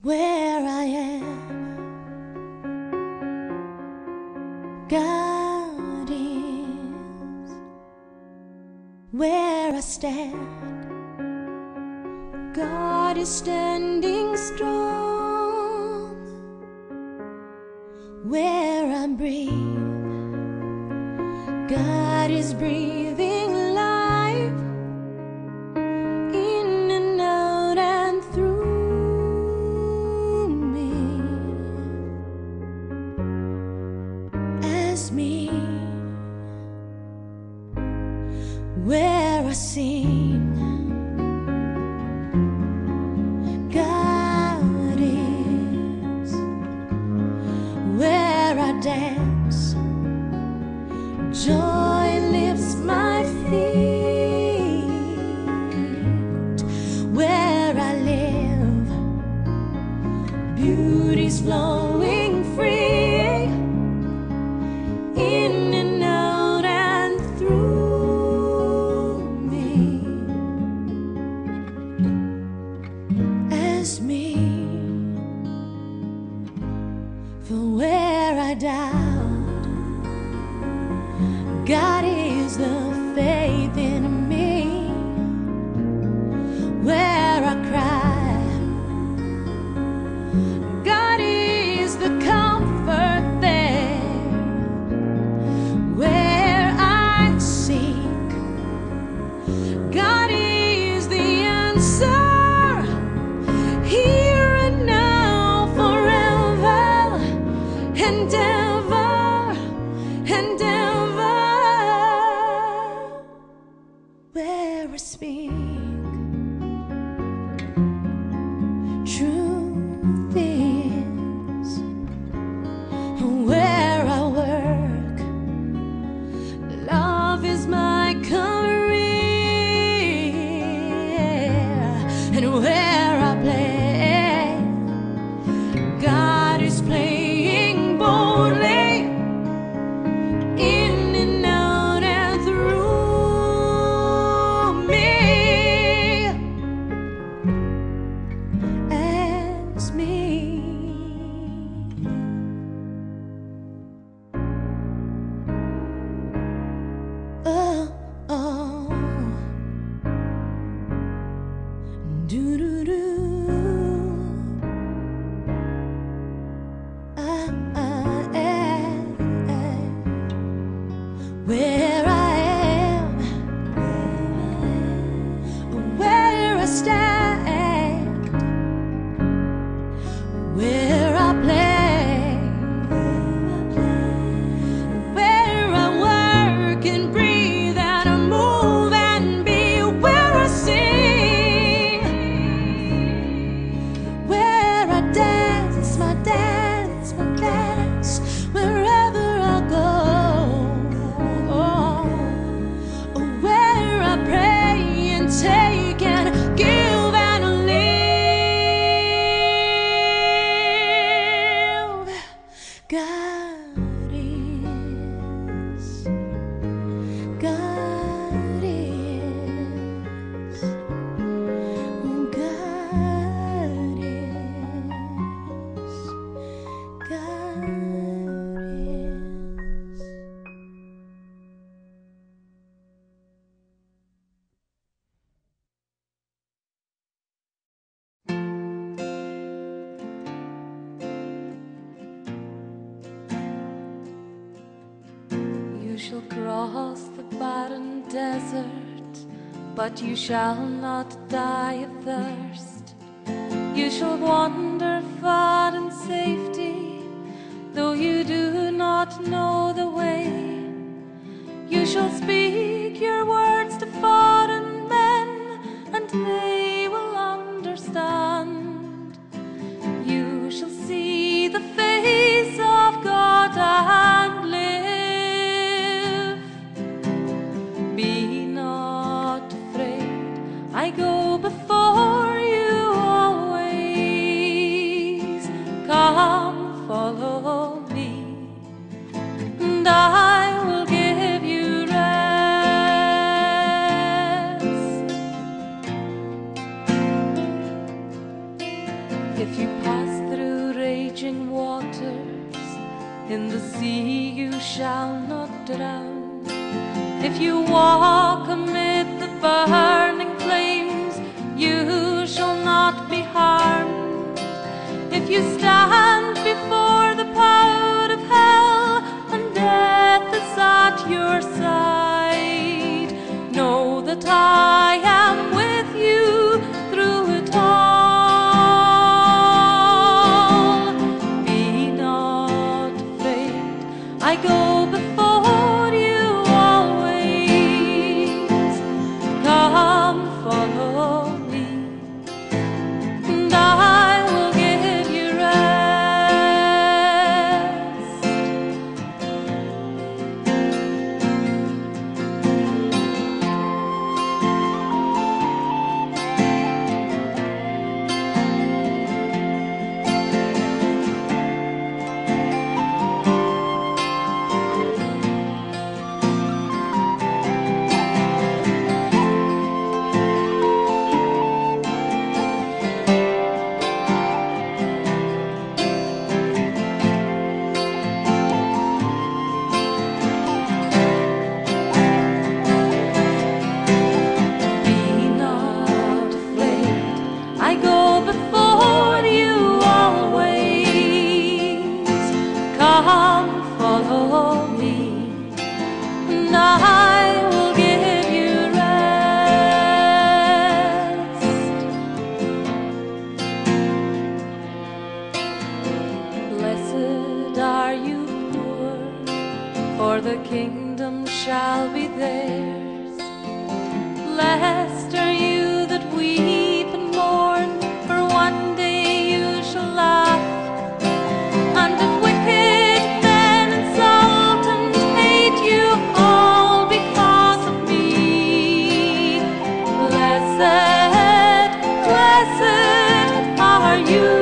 Where I am, God is. Where I stand, God is standing strong. Where I breathe, God is breathing life in and out and through me. As me, where I sing, God is. Where I dance, joy lifts my feet. Where I live, beauty's flowing free, in and out and through me. As me, for where I doubt, God is the faith in me. Where I cry, God is the comfort there. Where I seek, God is the answer, here and now, forever and ever and ever. Where I speak, truth is. Where I work, love is my career. And where I play, God is playing boldly, in and out and through me. As me. Oh, oh. Do do do. Where I am, where I stand, where I play, where I work and breathe and move and be, where I sing, where I dance my dance, my dance, wherever I go. Take and give and live. God is. God is. God is. God is. You shall cross the barren desert, but you shall not die of thirst. You shall wander far in safety, though you do not know the way. You shall speak your words to foreign men, and they will understand. You shall see the face of God and live. Be not afraid, I go before you always. Come, follow me, and I will give you rest. pass through raging waters, in the sea you shall not drown. If you walk amid the burning flames, you shall not be harmed. If you stand before the power of hell, and death is at your side, know that I am with you through it all. Be not afraid, I go before you always. Come, follow me, and I will give you rest. Be not afraid, I go before you always. Come, follow me, and I will give you rest. Blessed are you poor, for the kingdom shall be theirs. Blessed are you that weep and mourn, for one day you shall laugh. And if wicked men insult and hate you all because of me, blessed, blessed are you.